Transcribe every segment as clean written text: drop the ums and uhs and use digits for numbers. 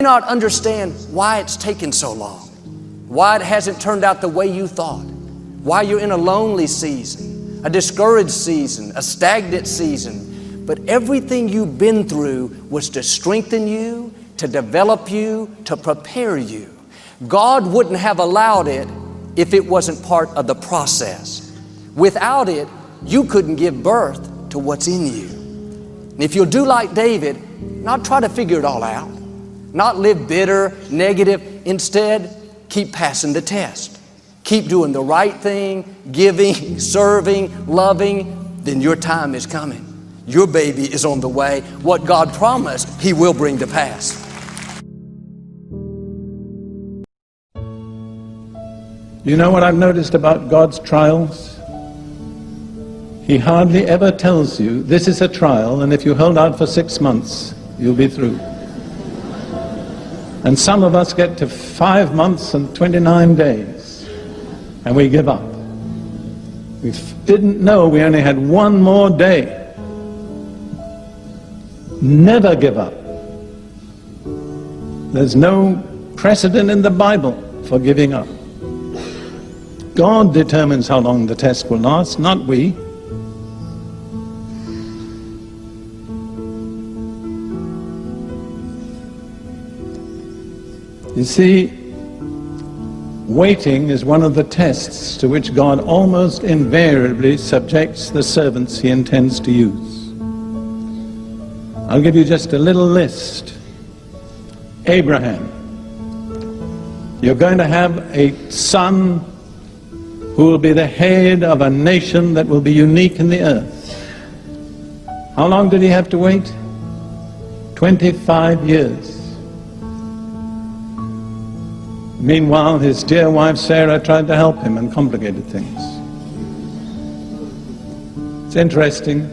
Not understand why it's taken so long, why it hasn't turned out the way you thought, why you're in a lonely season, a discouraged season, a stagnant season. But everything you've been through was to strengthen you, to develop you, to prepare you. God wouldn't have allowed it if it wasn't part of the process. Without it, you couldn't give birth to what's in you. And if you'll do like David, not try to figure it all out, not live bitter, negative. Instead, keep passing the test. Keep doing the right thing, giving, serving, loving. Then your time is coming. Your baby is on the way. What God promised, He will bring to pass. You know what I've noticed about God's trials? He hardly ever tells you, this is a trial, and if you hold out for 6 months, you'll be through. And some of us get to 5 months and 29 days, and we give up. We didn't know we only had one more day. Never give up. There's no precedent in the Bible for giving up. God determines how long the test will last, not we. You see, waiting is one of the tests to which God almost invariably subjects the servants He intends to use. I'll give you just a little list. Abraham, you're going to have a son who will be the head of a nation that will be unique in the earth. How long did he have to wait? 25 years. Meanwhile, his dear wife Sarah tried to help him and complicated things. It's interesting.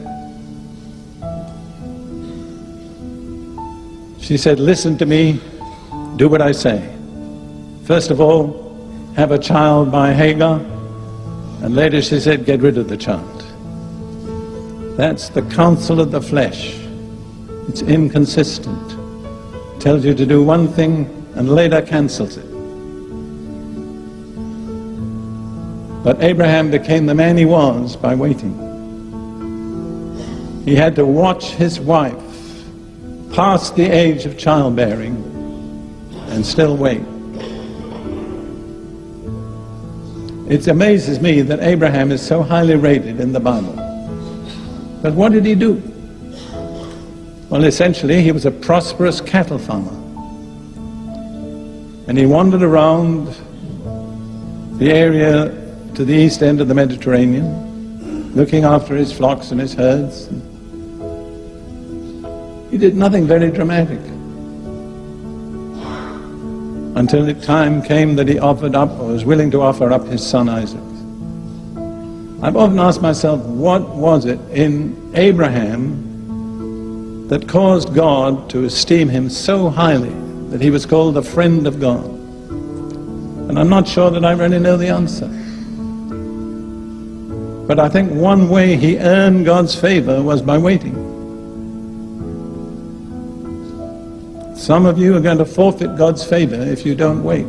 She said, listen to me, do what I say. First of all, have a child by Hagar, and later she said, get rid of the child. That's the counsel of the flesh. It's inconsistent. Tells you to do one thing and later cancels it. But Abraham became the man he was by waiting. He had to watch his wife past the age of childbearing and still wait. It amazes me that Abraham is so highly rated in the Bible. But what did he do? Well, essentially, he was a prosperous cattle farmer. And he wandered around the area to the east end of the Mediterranean, looking after his flocks and his herds. He did nothing very dramatic. Until the time came that he offered up, or was willing to offer up, his son Isaac. I've often asked myself, what was it in Abraham that caused God to esteem him so highly that he was called the friend of God? And I'm not sure that I really know the answer. But I think one way he earned God's favor was by waiting. Some of you are going to forfeit God's favor if you don't wait.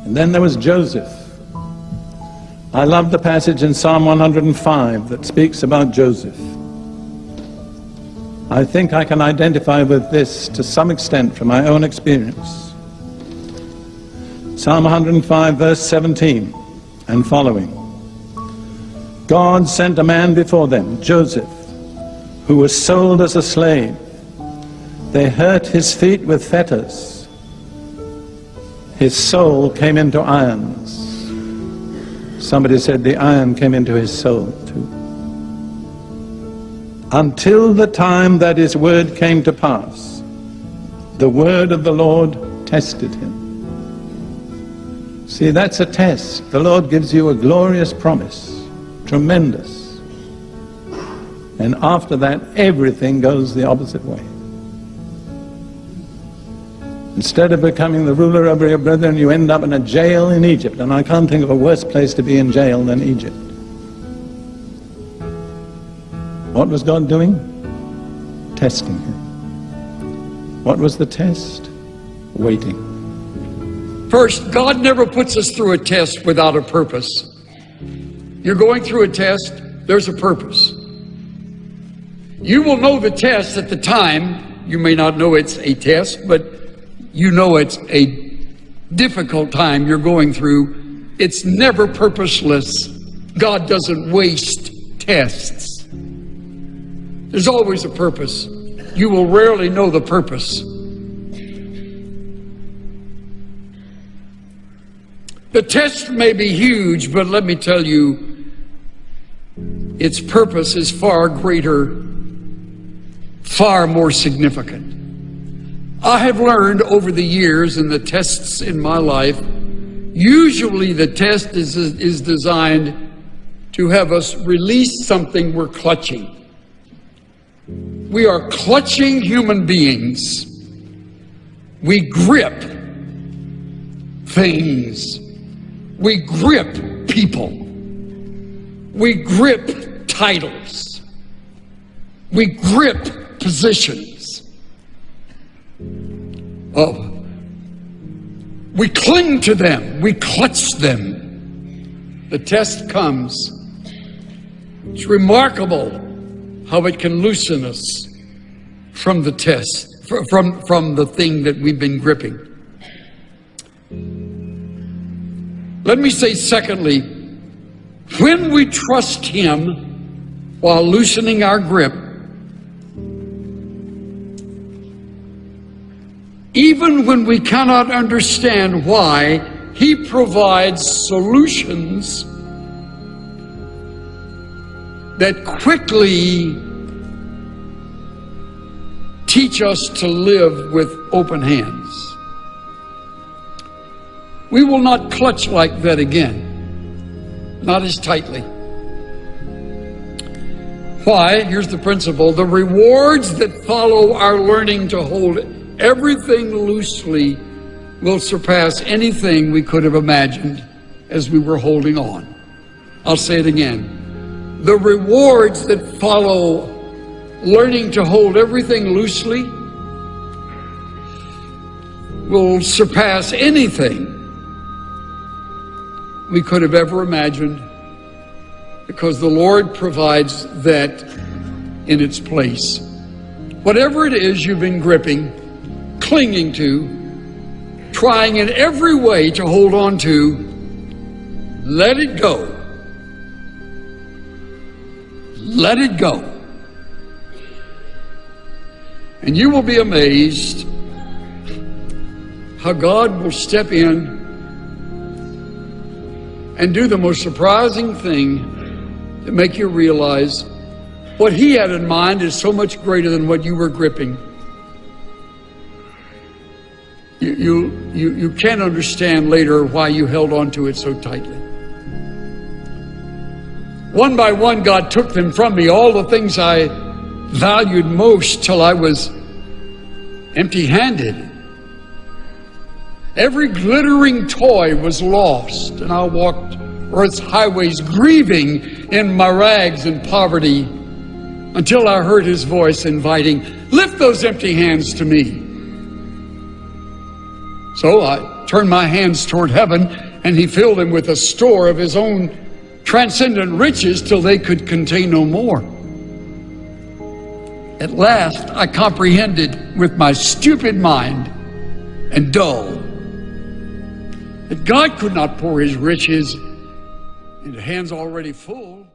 And then there was Joseph. I love the passage in Psalm 105 that speaks about Joseph. I think I can identify with this to some extent from my own experience. Psalm 105 verse 17 and following. God sent a man before them, Joseph, who was sold as a slave. They hurt his feet with fetters. His soul came into irons. Somebody said the iron came into his soul too. Until the time that his word came to pass, the word of the Lord tested him. See, that's a test. The Lord gives you a glorious promise, tremendous. And after that, everything goes the opposite way. Instead of becoming the ruler over your brethren, you end up in a jail in Egypt. And I can't think of a worse place to be in jail than Egypt. What was God doing? testing him. What was the test? Waiting. First, God never puts us through a test without a purpose. You're going through a test, there's a purpose. You will know the test at the time. You may not know it's a test, but you know it's a difficult time you're going through. It's never purposeless. God doesn't waste tests. There's always a purpose. You will rarely know the purpose. The test may be huge, but let me tell you, its purpose is far greater, far more significant. I have learned over the years in the tests in my life, usually the test is designed to have us release something we're clutching. We are clutching human beings. We grip things. We grip people. We grip titles. We grip positions. Oh, we cling to them. We clutch them. The test comes. It's remarkable how it can loosen us from the test, from the thing that we've been gripping. Let me say, secondly, when we trust Him while loosening our grip, even when we cannot understand why, He provides solutions that quickly teach us to live with open hands. We will not clutch like that again, not as tightly. Why? Here's the principle. The rewards that follow our learning to hold everything loosely will surpass anything we could have imagined as we were holding on. I'll say it again. The rewards that follow learning to hold everything loosely will surpass anything we could have ever imagined, because the Lord provides that in its place. Whatever it is you've been gripping, clinging to, trying in every way to hold on to, let it go. Let it go. And you will be amazed how God will step in and do the most surprising thing to make you realize what He had in mind is so much greater than what you were gripping. You can't understand later why you held on to it so tightly. One by one, God took them from me, all the things I valued most, till I was empty-handed. Every glittering toy was lost, and I walked earth's highways grieving in my rags and poverty until I heard His voice inviting, lift those empty hands to me. So I turned my hands toward heaven, and He filled them with a store of His own transcendent riches till they could contain no more. At last I comprehended with my stupid mind and dull that God could not pour His riches into hands already full.